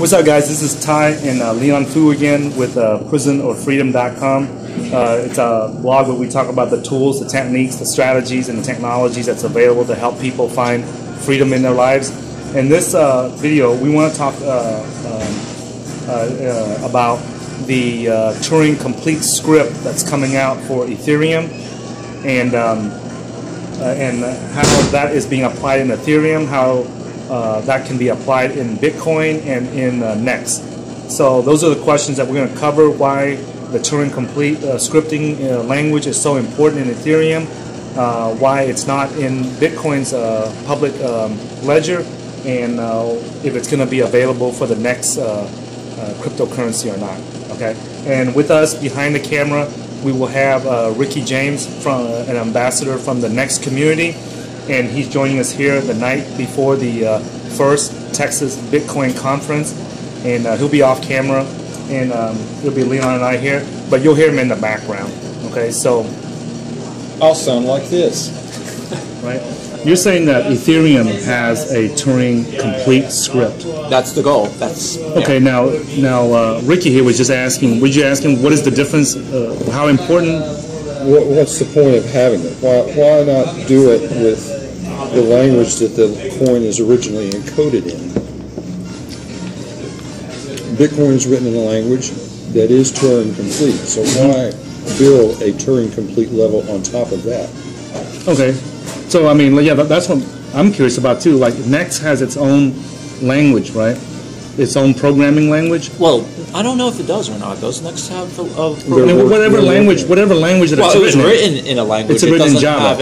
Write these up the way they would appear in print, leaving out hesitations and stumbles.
What's up, guys? This is Ty and Leon Fu again with prisonofreedom.com. It's a blog where we talk about the tools, the techniques, the strategies, and the technologies that's available to help people find freedom in their lives. In this video, we want to talk about the Turing Complete script that's coming out for Ethereum, and how that is being applied in Ethereum, how that can be applied in Bitcoin and in NXT. So those are the questions that we're going to cover. Why the Turing Complete scripting language is so important in Ethereum, why it's not in Bitcoin's public ledger, and if it's going to be available for the next cryptocurrency or not. Okay. And with us behind the camera, we will have Ricky James, from an ambassador from the NXT community. And he's joining us here the night before the first Texas Bitcoin conference, and he'll be off camera, and it'll be Leon and I here, but you'll hear him in the background. Okay, so I'll sound like this, right? You're saying that Ethereum has a Turing Complete script. That's the goal. That's okay. Now, Ricky here was just asking. Would you ask him what is the difference? How important? What's the point of having it? Why not do it with the language that the coin is originally encoded in? Bitcoin is written in a language that is Turing Complete, so why build a Turing Complete level on top of that? Okay, so I mean, yeah, that's what I'm curious about too. Like NXT has its own language, right? Its own programming language. Well, I don't know if it does or not. Does NXT have whatever language that it's written in a language. It's written in Java.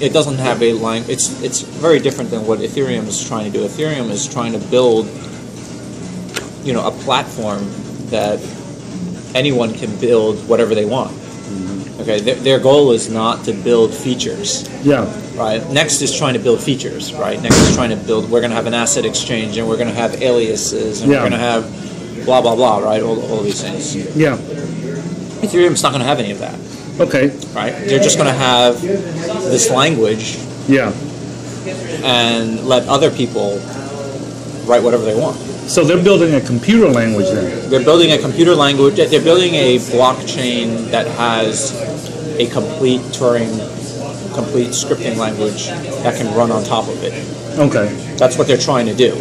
It doesn't have a language. It's very different than what Ethereum is trying to do. Ethereum is trying to build, a platform that anyone can build whatever they want. Okay, their goal is not to build features. Yeah. Right. NXT is trying to build features. Right. NXT is trying to build. We're going to have an asset exchange, and we're going to have aliases, and we're going to have blah blah blah. Right. All these things. Yeah. Ethereum's not going to have any of that. Okay. Right. They're just going to have this language. Yeah. And let other people write whatever they want. So they're building a computer language then? They're building a computer language. They're building a blockchain that has a complete scripting language that can run on top of it. Okay. That's what they're trying to do.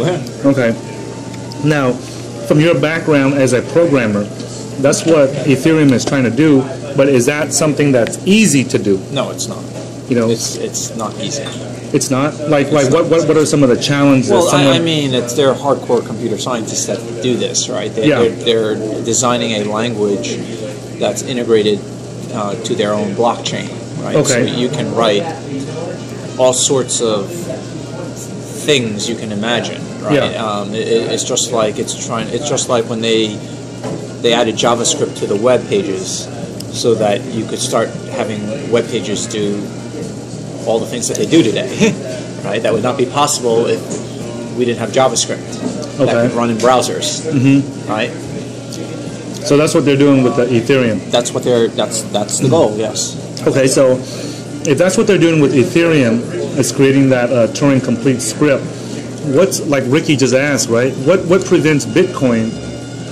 Okay. Now, from your background as a programmer, that's what Ethereum is trying to do, but is that something that's easy to do? No, it's not. It's not easy. It's not? What are some of the challenges? Well, I mean, they're hardcore computer scientists that do this, right? They're designing a language that's integrated to their own blockchain, right? Okay. So you can write all sorts of things you can imagine, right? Yeah. It's just like when they added JavaScript to the web pages, so that you could start having web pages do all the things that they do today, right? That would not be possible if we didn't have JavaScript that could run in browsers, right? So that's what they're doing with the Ethereum. That's the goal, yes. Okay, so if that's what they're doing with Ethereum, is creating that Turing Complete script, what's, like Ricky just asked, right? What prevents Bitcoin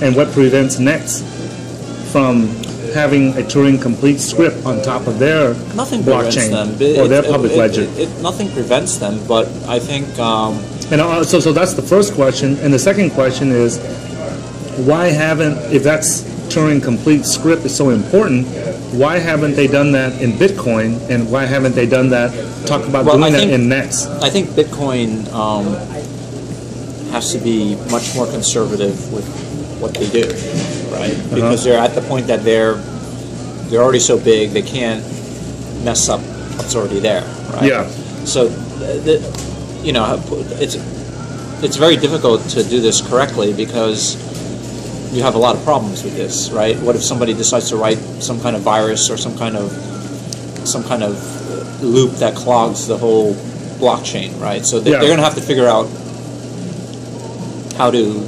and what prevents NXT from having a Turing Complete script on top of their blockchain or their public ledger? Nothing prevents them, but I think... So that's the first question. And the second question is, why haven't, if that's Turing Complete script is so important, why haven't they done that in Bitcoin, and why haven't they done that, doing that in NXT? I think Bitcoin has to be much more conservative with what they do, right? Because they're at the point that they're already so big, they can't mess up what's already there, right? Yeah. So, it's very difficult to do this correctly because you have a lot of problems with this, right? What if somebody decides to write some kind of virus or some kind of loop that clogs the whole blockchain, right? So they're going to have to figure out how to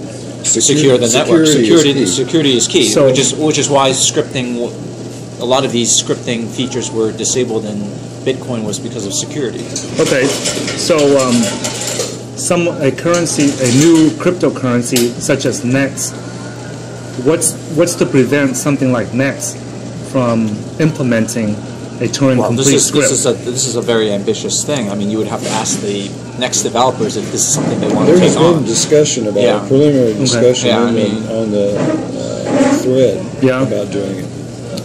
secure the network. Security is key, so, which is why scripting, a lot of these scripting features were disabled in Bitcoin was because of security. Okay, so a currency, a new cryptocurrency such as NXT, what's to prevent something like NXT from implementing a Turing complete script? This is a very ambitious thing. I mean, you would have to ask the NXT developers if this is something they want to take on. There's been discussion about preliminary discussion on the thread about doing it,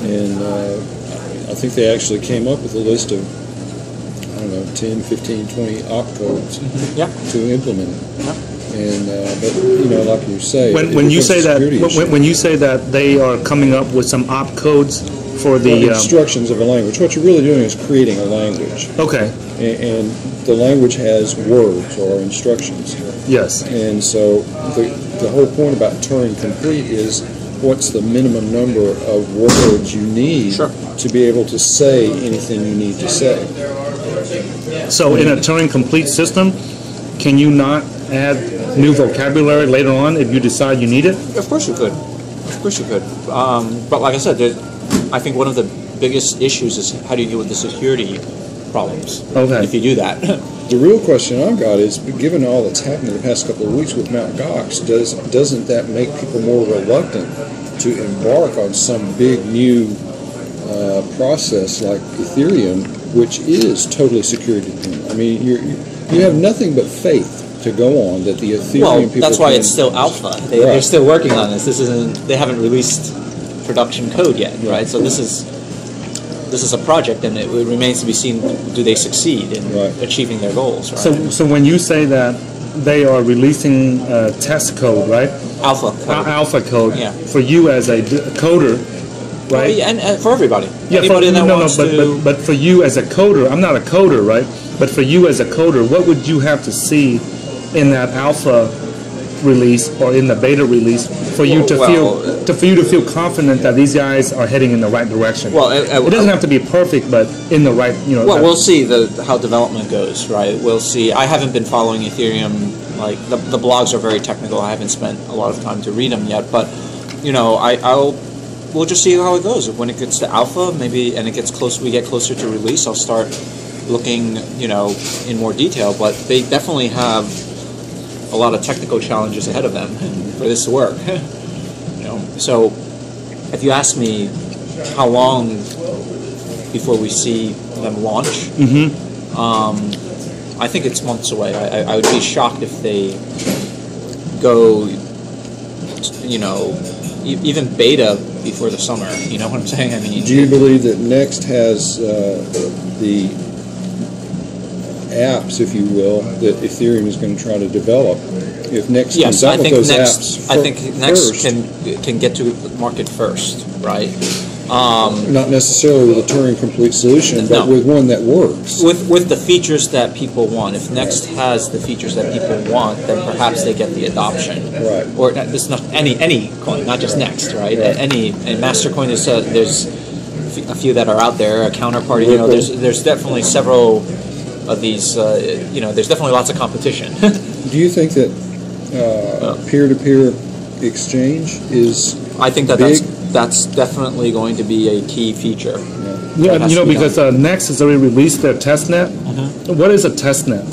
and I think they actually came up with a list of 10, 15, 20 opcodes to implement it. And but like you say, when you say that they are coming up with some opcodes for the instructions of a language, what you're really doing is creating a language. Okay. And the language has words or instructions. Yes. And so the whole point about Turing complete is what's the minimum number of words you need to be able to say anything you need to say. So in a Turing complete system, can you not add new vocabulary later on if you decide you need it? Of course you could. Of course you could. But like I said, I think one of the biggest issues is how do you deal with the security problems if you do that. The real question I've got is, given all that's happened in the past couple of weeks with Mt. Gox, doesn't that make people more reluctant to embark on some big new process like Ethereum, which is totally security dependent? I mean, you have nothing but faith to go on that the Ethereum people. That's why it's still alpha. They're still working on this. They haven't released production code yet, right? So this is a project, and it remains to be seen. Do they succeed in achieving their goals? Right? So when you say that they are releasing test code, right? Alpha code. Yeah. For you as a coder, right? Well, and for everybody. Yeah. But for you as a coder, I'm not a coder, right? But for you as a coder, what would you have to see in that alpha release or in the beta release for you to feel confident that these guys are heading in the right direction? Well, it doesn't have to be perfect, but in the right, Well, we'll see how development goes, right? We'll see. I haven't been following Ethereum. Like the blogs are very technical. I haven't spent a lot of time to read them yet, but we'll just see how it goes. When it gets to alpha, maybe, and we get closer to release, I'll start looking, in more detail. But they definitely have a lot of technical challenges ahead of them for this to work. So if you ask me how long before we see them launch, I think it's months away. I would be shocked if they go, even beta before the summer. You know what I'm saying? I mean, do you believe that NXT has the apps, if you will, that Ethereum is going to try to develop? If NXT comes out with those apps I think NXT can get to the market first, right? Not necessarily with a Turing complete solution, but with one that works. With the features that people want. If NXT has the features that people want, then perhaps they get the adoption. Right. Or this not any coin, not just NXT, right? Any Mastercoin is there's a few that are out there. A counterparty, there's definitely several of these. There's definitely lots of competition. Do you think that peer-to-peer exchange is? I think that's definitely going to be a key feature. Yeah, because NXT has already released their testnet. What is a testnet?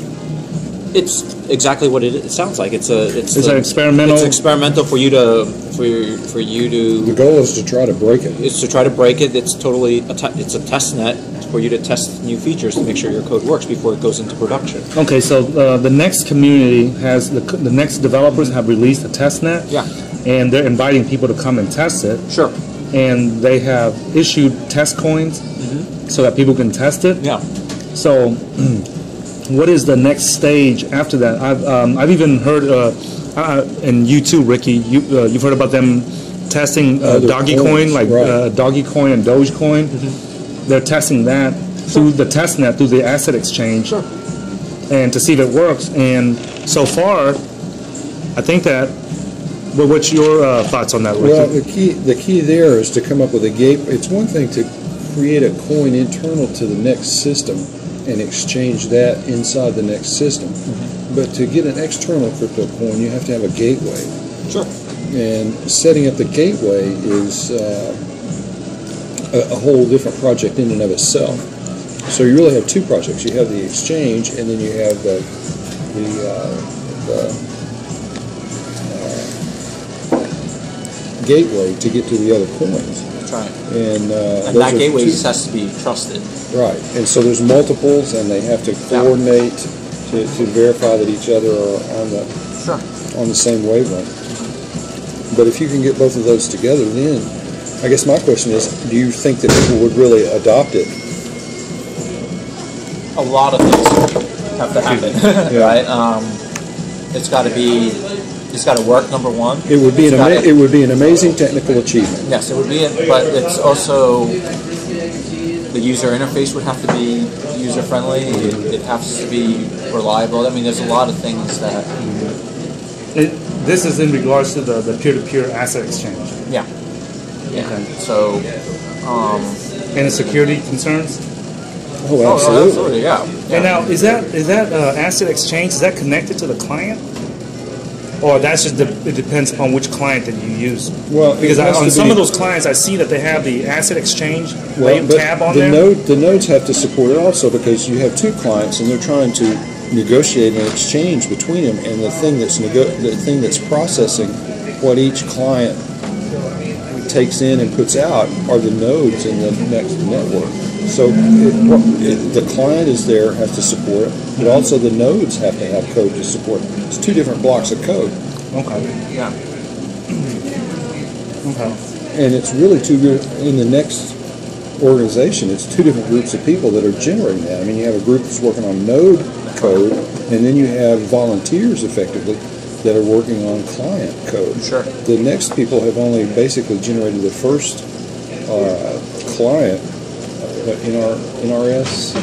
It's exactly what it sounds like. It's an experimental. It's experimental for you to. The goal is to try to break it. It's to try to break it. It's totally it's a test net for you to test new features to make sure your code works before it goes into production. Okay, so the NXT community has the NXT developers have released a test net. Yeah. And they're inviting people to come and test it. Sure. And they have issued test coins so that people can test it. Yeah. So, what is the next stage after that? I've even heard, and you too, Ricky. You've heard about them testing Dogecoin, like Dogecoin and Dogecoin. They're testing that through the testnet, through the asset exchange, and to see if it works. And so far, I think that. Well, what's your thoughts on that, Ricky? Well, the key there is to come up with a gateway. It's one thing to create a coin internal to the NXT system and exchange that inside the NXT system. But to get an external crypto coin, you have to have a gateway. Sure. And setting up the gateway is a whole different project in and of itself. So you really have two projects. You have the exchange, and then you have the gateway to get to the other coins. That's right. And that gateway just has to be trusted. Right. And so there's multiples, and they have to coordinate to verify that each other are on the same wavelength. But if you can get both of those together, then I guess my question is, do you think that people would really adopt it? A lot of things have to happen, right? It's got to work. Number one, it would be an amazing technical achievement. Yes, it would be, but it's also the user interface would have to be user friendly. It has to be reliable. I mean, there's a lot of things that. This is in regards to the peer-to-peer asset exchange. Yeah. Okay. So. And the security concerns. Oh, absolutely. Yeah. And now, is that asset exchange? Is that connected to the client, or that's just it depends upon which client that you use? Well, because on some of those clients, I see that they have the asset exchange tab on there. The nodes have to support it also, because you have two clients and they're trying to negotiate an exchange between them, and the thing that's processing what each client takes in and puts out are the nodes in the next network. So the client is there, has to support it, but also the nodes have to have code to support it. It's two different blocks of code. Okay. Yeah. Okay. And it's really in the next organization, it's two different groups of people that are generating that. I mean, you have a group that's working on node code, and then you have volunteers, effectively, that are working on client code. Sure. The next people have only basically generated the first client, NRS.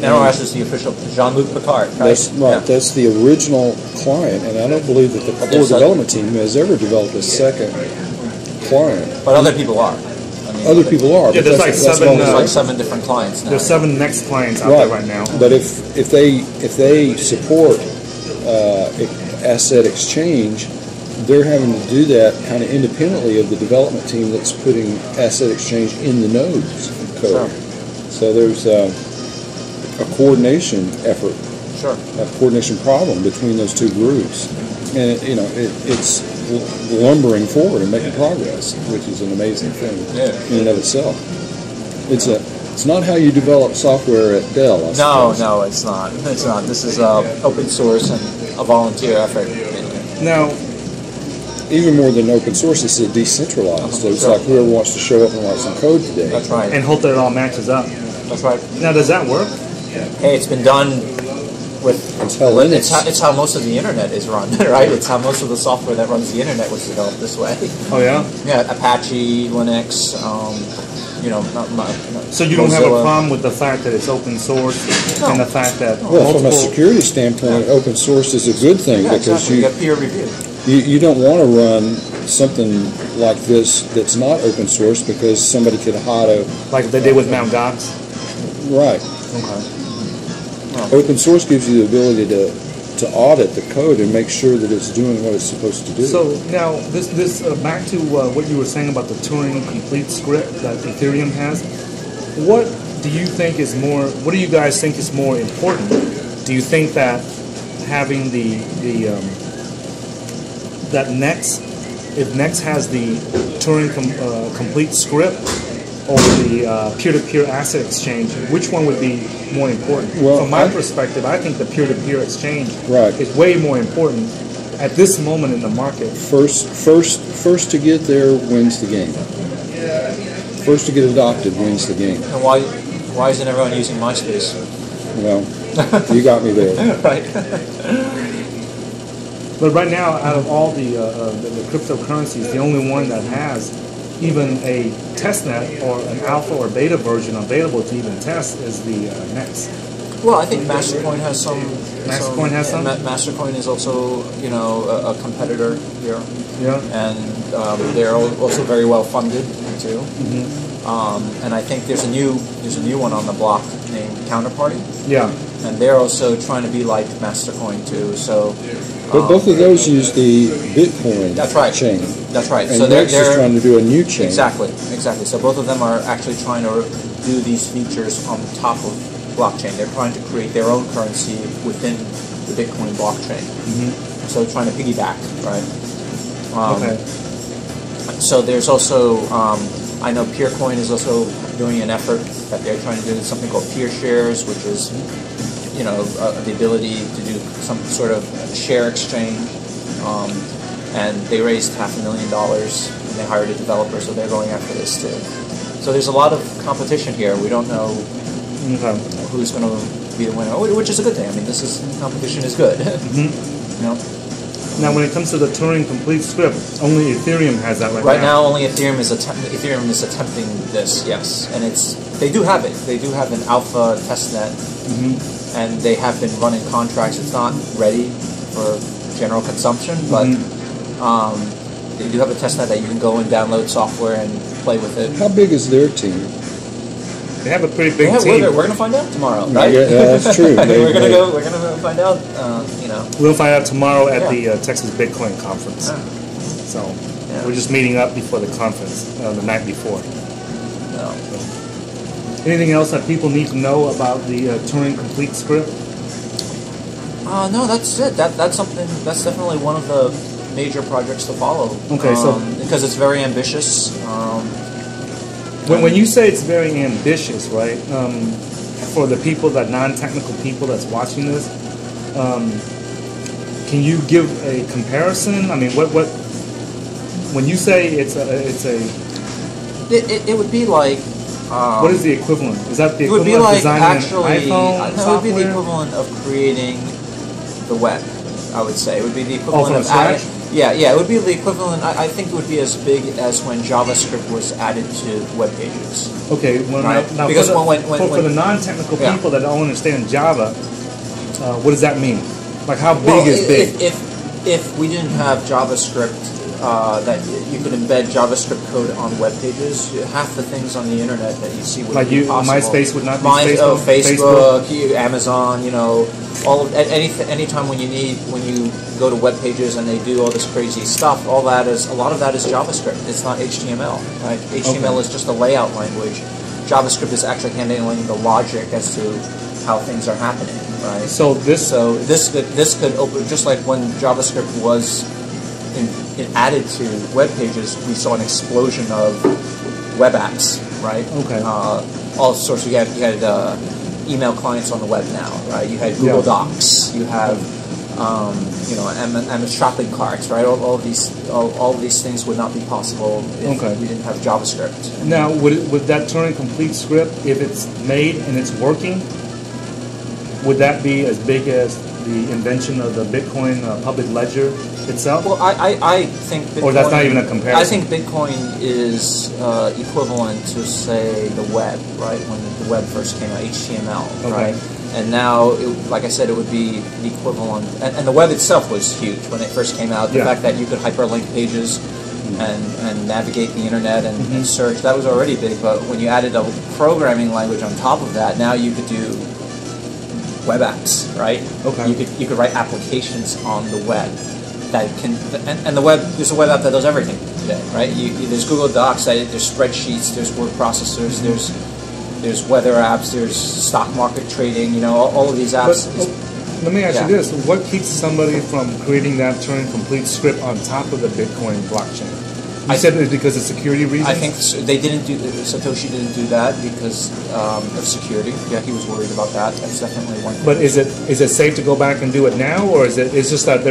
NRS is the official Jean-Luc Picard, right? That's right. Yeah. That's the original client, and I don't believe that the core development team has ever developed a second client. But other people are. Other people are. Yeah, there's like seven different clients now. There's 7 next clients out there right now. But if they support asset exchange, they're having to do that kind of independently of the development team that's putting asset exchange in the nodes code. Sure. So there's a coordination effort, a coordination problem between those two groups, and it's lumbering forward and making progress, which is an amazing thing in and of itself. It's not how you develop software at Dell. I suppose. No, it's not. It's not. This is open source and a volunteer effort. Now, even more than open source, it's decentralized. So it's like whoever wants to show up and write some code today. That's right. And hope that it all matches up. That's right. Now, does that work? Hey, it's been done with. It's how most of the internet is run, right? It's how most of the software that runs the internet was developed this way. Oh yeah. Yeah, Apache, Linux. So you don't have a problem with the fact that it's open source and the fact that from a security standpoint, open source is a good thing because you get peer review. You don't want to run something like this that's not open source because somebody could hide a... Like they did with Mt. Gox? Right. Okay. Open source gives you the ability to audit the code and make sure that it's doing what it's supposed to do. So now, this back to what you were saying about the Turing complete script that Ethereum has. What do you think is more? What do you guys think is more important? Do you think that having that Next, if Next has the Turing complete script, or the peer-to-peer asset exchange, which one would be more important? Well, from my perspective, I think the peer-to-peer exchange is way more important at this moment in the market. First to get there wins the game. First to get adopted wins the game. And why isn't everyone using MySpace? Well, you got me there. Right. But right now, out of all the cryptocurrencies, the only one that has even a testnet or an alpha or beta version available to even test is the Next. Well, I think Mastercoin has some. Mastercoin has some? Mastercoin is also, a competitor here. Yeah. And they're also very well funded too. Mm-hmm. And I think there's a new one on the block named Counterparty. Yeah. And they're also trying to be like Mastercoin too. So. But both of those use the Bitcoin chain. That's right. And So Next is trying to do a new chain. Exactly. So both of them are actually trying to do these features on top of blockchain. They're trying to create their own currency within the Bitcoin blockchain. So trying to piggyback, right? Okay. So there's also, I know PeerCoin is also doing an effort that they're trying to do something called peer shares, which is, you know, the ability to do some sort of share exchange. And they raised $500,000 and they hired a developer, so they're going after this too. So there's a lot of competition here. We don't know who's going to be the winner, which is a good thing. I mean, competition is good. You know? Now, when it comes to the Turing complete script, only Ethereum has that right now. Only Ethereum is attempting this, yes, and they do have it. They do have an alpha testnet, and they have been running contracts. It's not ready for general consumption, but they do have a testnet that you can go and download software and play with it. How big is their team? They have a pretty big team. We're going to find out tomorrow, right? Yeah, that's true. We're going to find out. You know, we'll find out tomorrow at the Texas Bitcoin conference. So we're just meeting up before the conference the night before. No. Anything else that people need to know about the Turing complete script? No, that's it. That's something. That's definitely one of the major projects to follow. Okay, so because it's very ambitious. When you say it's very ambitious, right? For the people, that non-technical people that's watching this, can you give a comparison? I mean, what when you say it would be like. What is the equivalent? Is that the it would equivalent be like of designing actually, an iPhone no, it would be the equivalent of creating the web. I would say it would be the equivalent of scratch? It would be the equivalent. I think it would be as big as when JavaScript was added to web pages. Okay, right? Now because for the non-technical people that don't understand Java, what does that mean? Like, how big is big? If we didn't have JavaScript, that you could embed JavaScript code on web pages, half the things on the internet that you see would be possible. MySpace would not be Facebook, Amazon, you know, anytime when you go to web pages and they do all this crazy stuff, a lot of that is JavaScript. It's not HTML, right? HTML is just a layout language. JavaScript is actually handling the logic as to how things are happening, right? So this could open, just like when JavaScript was added to web pages, we saw an explosion of web apps, right? Okay. All sorts. You had email clients on the web now, right? You had Google Docs. You have and shopping carts, right? All of these things would not be possible if we didn't have JavaScript. Now, would that Turing complete script, if it's made and it's working, would that be as big as the invention of the Bitcoin public ledger itself? Well, I think Bitcoin, or that's not even a comparison. I think Bitcoin is equivalent to, say, the web, right? When the web first came out, HTML, right? And now, like I said, it would be the equivalent. And the web itself was huge when it first came out. The fact that you could hyperlink pages and navigate the internet and search, that was already big. But when you added a programming language on top of that, now you could do web apps, right? Okay. You could write applications on the web that can, and the web. There's a web app that does everything today, right? There's Google Docs, there's spreadsheets, there's word processors, there's weather apps, there's stock market trading. You know, all of these apps. Let me ask you this: what keeps somebody from creating that Turing complete script on top of the Bitcoin blockchain? You said it's because of security reasons? I think Satoshi didn't do that because of security. Yeah, he was worried about that. That's definitely one thing. But is it safe to go back and do it now, or it's just that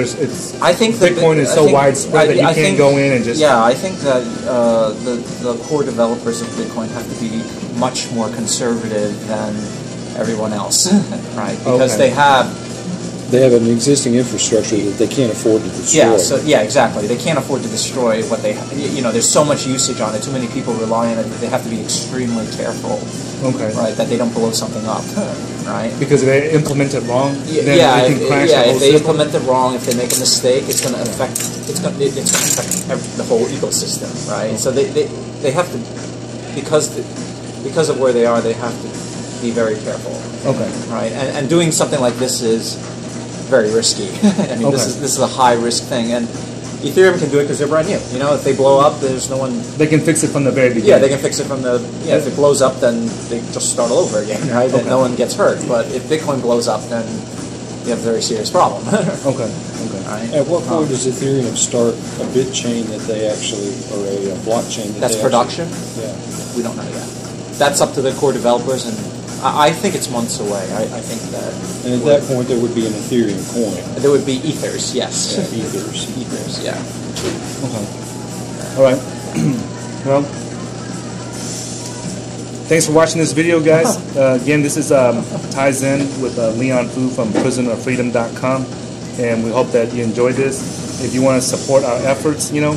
I think Bitcoin is so widespread that you can't go in and just... Yeah, I think that the core developers of Bitcoin have to be much more conservative than everyone else, right? Because they have an existing infrastructure that they can't afford to destroy. Exactly. They can't afford to destroy what they have. You know, there's so much usage on it, too many people rely on it that they have to be extremely careful, right, that they don't blow something up, right? Because if they implement it wrong, then they can crash the whole if they system. implement it wrong, if they make a mistake, it's going to affect the whole ecosystem, right? So they have to, because of where they are, they have to be very careful, right? And doing something like this is very risky. I mean, this is a high risk thing, and Ethereum can do it because they're brand new. You know, if they blow up, there's no one. They can fix it from the very beginning. Yeah, they can fix it from the. Yeah, if it blows up, then they just start all over again, right? Then no one gets hurt. But if Bitcoin blows up, then you have a very serious problem. Okay. Right? At what point does Ethereum start a bit chain that they actually, or a blockchain that That's they production? Actually, yeah. We don't know yet. That's up to the core developers, and I think it's months away. I think that. And at that point, there would be an Ethereum coin. There would be ethers, yes. Yeah, ethers. Ethers, yeah. Okay. All right. Well, thanks for watching this video, guys. Again, this is ties in with Leon Fu from prisonerfreedom.com, and we hope that you enjoyed this. If you want to support our efforts, you're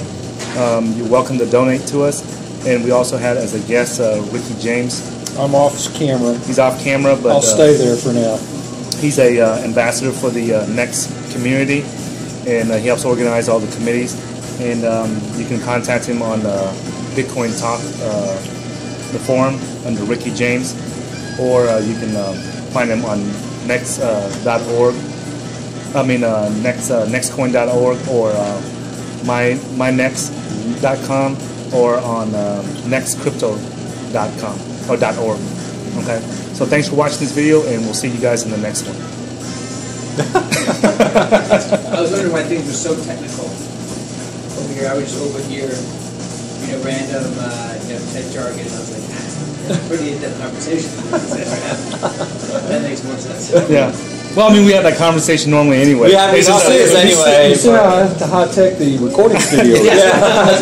welcome to donate to us. And we also had as a guest Ricky James. I'm off camera. He's off camera, but I'll stay there for now. He's a ambassador for the NXT community, and he helps organize all the committees. And you can contact him on Bitcoin Talk, the forum under Ricky James, or you can find him on next.org. nextcoin.org or mynext.com or on nextcrypto.com or .org. Okay. So thanks for watching this video, and we'll see you guys in the next one. I was wondering why things were so technical over here. I would just overhear, random, tech jargon. I was like, pretty in-depth conversation. That makes more sense. Yeah. Well, I mean, we have that conversation normally anyway. We have these anyway. You see how high tech the recording studio is? Yeah.